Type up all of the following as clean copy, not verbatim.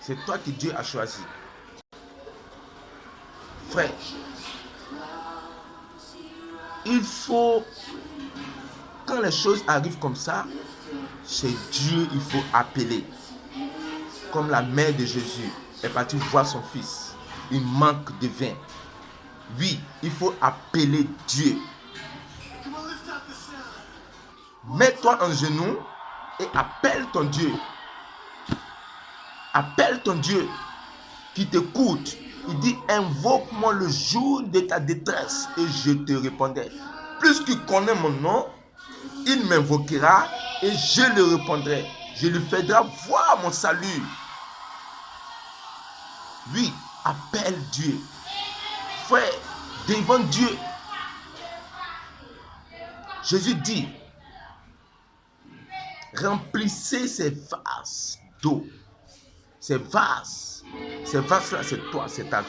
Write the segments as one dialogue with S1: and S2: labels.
S1: C'est toi que Dieu a choisi. Frère, il faut, quand les choses arrivent comme ça, c'est Dieu il faut appeler. Comme la mère de Jésus est partie voir son fils. Il manque de vin. Oui, il faut appeler Dieu. Mets-toi en genoux et appelle ton Dieu. Appelle ton Dieu qui t'écoute. Il dit, invoque-moi le jour de ta détresse et je te répondrai. Puisqu'il connaît mon nom, il m'invoquera et je le répondrai. Je lui ferai voir mon salut. Oui, appelle Dieu. Frère, devant Dieu, Jésus dit, remplissez ces vases d'eau. Ces vases-là, c'est toi, c'est ta vie.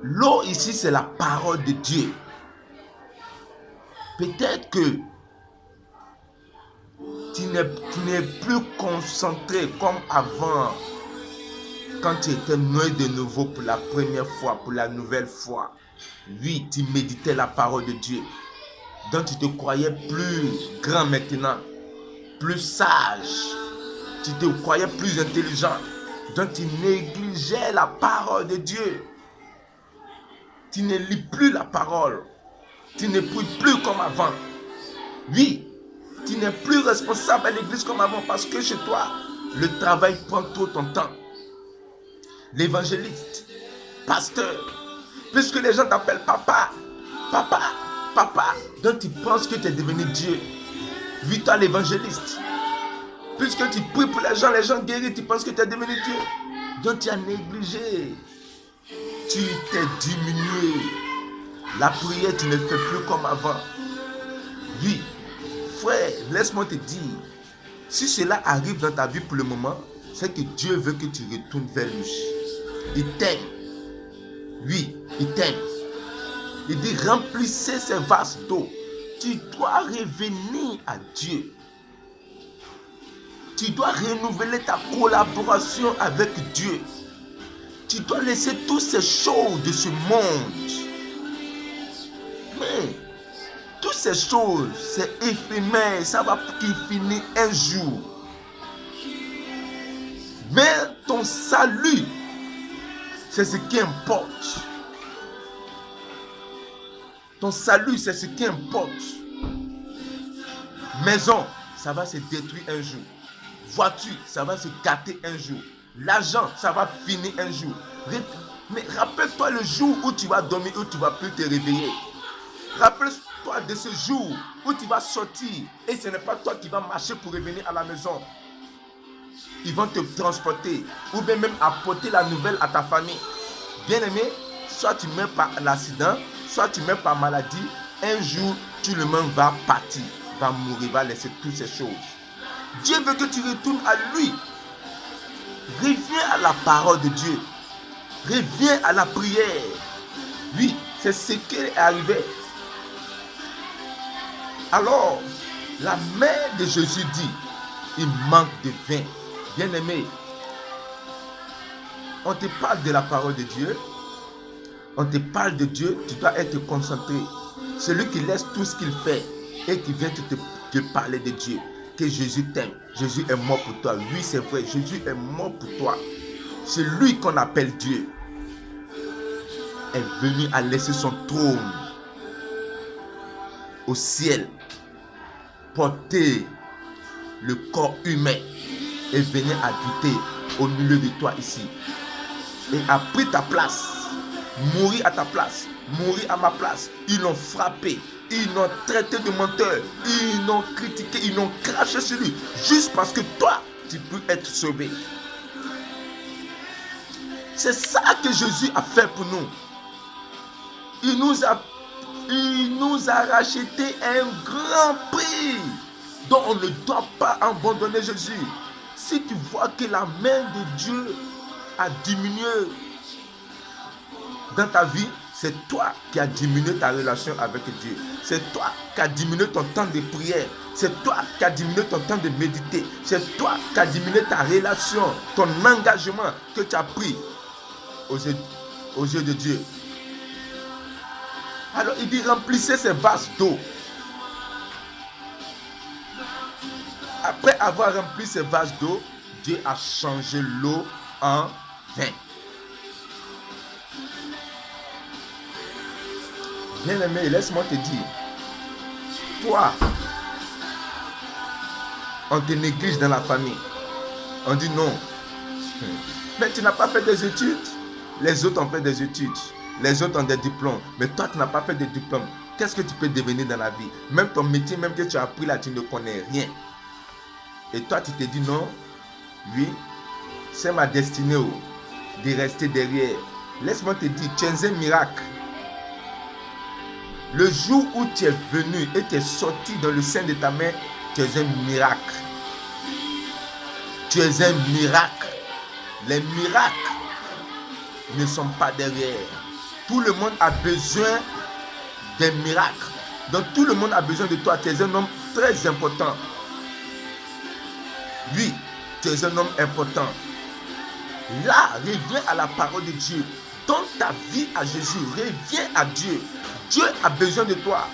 S1: L'eau ici, c'est la parole de Dieu. Peut-être que tu n'es plus concentré comme avant, quand tu étais né de nouveau pour la première fois, pour la nouvelle fois. Oui, tu méditais la parole de Dieu. Donc tu te croyais plus grand maintenant, plus sage. Tu te croyais plus intelligent. Donc tu négligeais la parole de Dieu. Tu ne lis plus la parole. Tu ne pries plus comme avant. Oui, tu n'es plus responsable à l'église comme avant parce que chez toi, le travail prend trop ton temps. L'évangéliste, pasteur, puisque les gens t'appellent papa, papa, papa, donc tu penses que tu es devenu Dieu. Oui, toi l'évangéliste, puisque tu pries pour les gens guéris, tu penses que tu es devenu Dieu. Donc tu as négligé. Tu t'es diminué. La prière, tu ne fais plus comme avant. Oui, frère, laisse-moi te dire, si cela arrive dans ta vie pour le moment, c'est que Dieu veut que tu retournes vers lui. Il t'aime. Oui, il t'aime. Il dit, remplissez ces vases d'eau. Tu dois revenir à Dieu. Tu dois renouveler ta collaboration avec Dieu. Tu dois laisser toutes ces choses de ce monde. Mais toutes ces choses, c'est éphémère, ça va finir un jour. Mais ton salut, c'est ce qui importe. Ton salut, c'est ce qui importe. Maison, ça va se détruire un jour. Voiture, ça va se gâter un jour. L'argent, ça va finir un jour. Mais rappelle-toi le jour où tu vas dormir, où tu ne vas plus te réveiller. Rappelle-toi de ce jour où tu vas sortir et ce n'est pas toi qui vas marcher pour revenir à la maison. Ils vont te transporter ou bien même apporter la nouvelle à ta famille. Bien-aimé, soit tu meurs par l'accident, soit tu meurs par maladie. Un jour, tout le monde va partir, va mourir, va laisser toutes ces choses. Dieu veut que tu retournes à lui. Reviens à la parole de Dieu. Reviens à la prière. Oui, c'est ce qui est arrivé. Alors, la mère de Jésus dit, il manque de vin. Bien-aimé, on te parle de la parole de Dieu. On te parle de Dieu, tu dois être concentré. Celui qui laisse tout ce qu'il fait et qui vient te parler de Dieu. Que Jésus t'aime. Jésus est mort pour toi. Oui, c'est vrai. Jésus est mort pour toi. C'est lui qu'on appelle Dieu. Est venu à laisser son trône au ciel. Porter le corps humain et venir habiter au milieu de toi ici. Et a pris ta place. Mourir à ta place. Mourir à ma place. Ils l'ont frappé. Ils l'ont traité de menteur. Ils l'ont critiqué. Ils l'ont craché sur lui. Juste parce que toi, tu peux être sauvé. C'est ça que Jésus a fait pour nous. Il nous a racheté un grand prix. Donc on ne doit pas abandonner Jésus. Si tu vois que la main de Dieu a diminué dans ta vie, c'est toi qui as diminué ta relation avec Dieu. C'est toi qui as diminué ton temps de prière. C'est toi qui as diminué ton temps de méditer. C'est toi qui as diminué ta relation, ton engagement que tu as pris aux yeux de Dieu. Alors il dit remplissez ces vases d'eau. Après avoir rempli ces vases d'eau, Dieu a changé l'eau en vin. Bien-aimé, laisse-moi te dire, toi, on te néglige dans la famille. On dit non. Mais tu n'as pas fait des études. Les autres ont fait des études. Les autres ont des diplômes. Mais toi, tu n'as pas fait de diplôme. Qu'est-ce que tu peux devenir dans la vie? Même ton métier, même que tu as appris là, tu ne connais rien. Et toi, tu te dis non. Oui, c'est ma destinée de rester derrière. Laisse-moi te dire, tu es un miracle. Le jour où tu es venu et tu es sorti dans le sein de ta mère, tu es un miracle. Tu es un miracle. Les miracles ne sont pas derrière. Tout le monde a besoin des miracles. Donc tout le monde a besoin de toi. Tu es un homme très important. Oui, tu es un homme important. Là, reviens à la parole de Dieu. Donne ta vie à Jésus. Reviens à Dieu. Dieu a besoin de toi.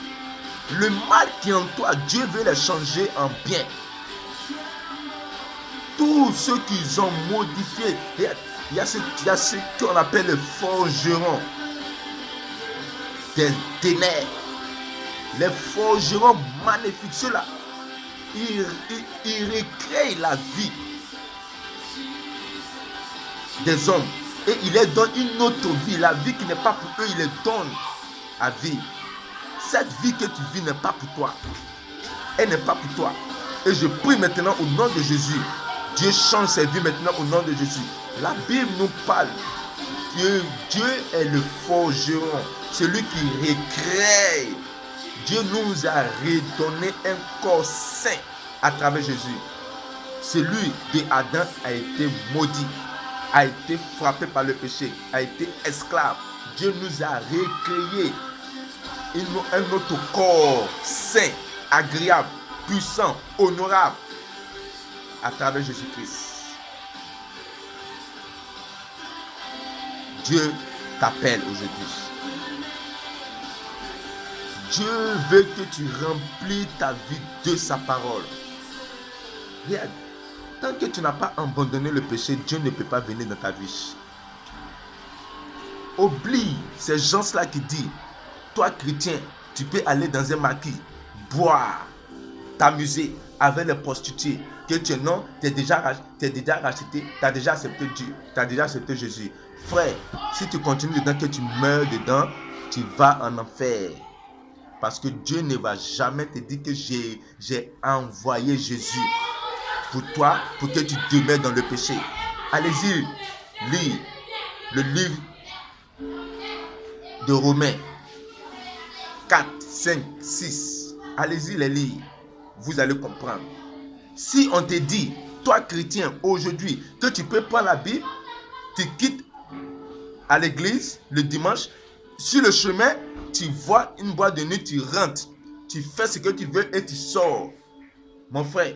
S1: Le mal qui est en toi, Dieu veut les changer en bien. Tous ceux qui ont modifié, il y a ce qu'on appelle le forgeron des ténèbres. Les forgerons maléfiques, ceux-là, ils recréent la vie des hommes et ils leur donnent une autre vie. La vie qui n'est pas pour eux, ils leur donnent à vivre. Cette vie que tu vis n'est pas pour toi. Elle n'est pas pour toi. Et je prie maintenant au nom de Jésus. Dieu change sa vie maintenant au nom de Jésus. La Bible nous parle que Dieu est le forgeron, celui qui recrée. Dieu nous a redonné un corps saint à travers Jésus. Celui d'Adam a été maudit, a été frappé par le péché, a été esclave. Dieu nous a recréé un autre corps saint, agréable, puissant, honorable à travers Jésus-Christ. Dieu t'appelle aujourd'hui. Dieu veut que tu remplis ta vie de sa parole. Regarde, tant que tu n'as pas abandonné le péché, Dieu ne peut pas venir dans ta vie. Oublie ces gens-là qui disent, toi chrétien, tu peux aller dans un maquis, boire, t'amuser avec les prostituées, que tu es non, tu es déjà racheté, tu as déjà accepté Dieu, tu as déjà accepté Jésus. Frère, si tu continues dedans, que tu meurs dedans, tu vas en enfer. Parce que Dieu ne va jamais te dire que j'ai envoyé Jésus pour toi, pour que tu demeures dans le péché. Allez-y, lis le livre de Romains 4, 5, 6. Allez-y les lire. Vous allez comprendre. Si on te dit, toi chrétien, aujourd'hui, que tu peux prendre la Bible, tu quittes à l'église le dimanche, sur le chemin, tu vois une boîte de nuit, tu rentres, tu fais ce que tu veux et tu sors. Mon frère,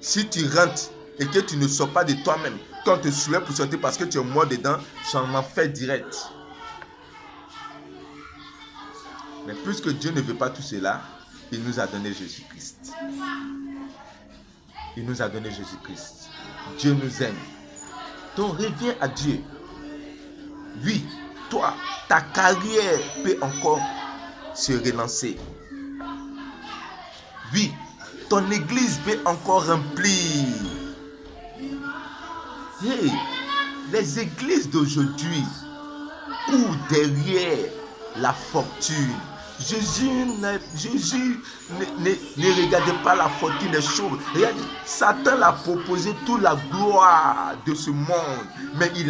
S1: si tu rentres et que tu ne sors pas de toi-même, quand on te soulève pour sortir parce que tu es mort dedans, c'est un enfer direct. Mais puisque Dieu ne veut pas tout cela, il nous a donné Jésus-Christ. Il nous a donné Jésus-Christ. Dieu nous aime. Donc reviens à Dieu. Oui, toi, ta carrière peut encore se relancer. Oui, ton église peut encore remplir. Hey, les églises d'aujourd'hui courent derrière la fortune. Jésus ne regardait pas la fortune des choses. Satan l'a proposé toute la gloire de ce monde, mais il a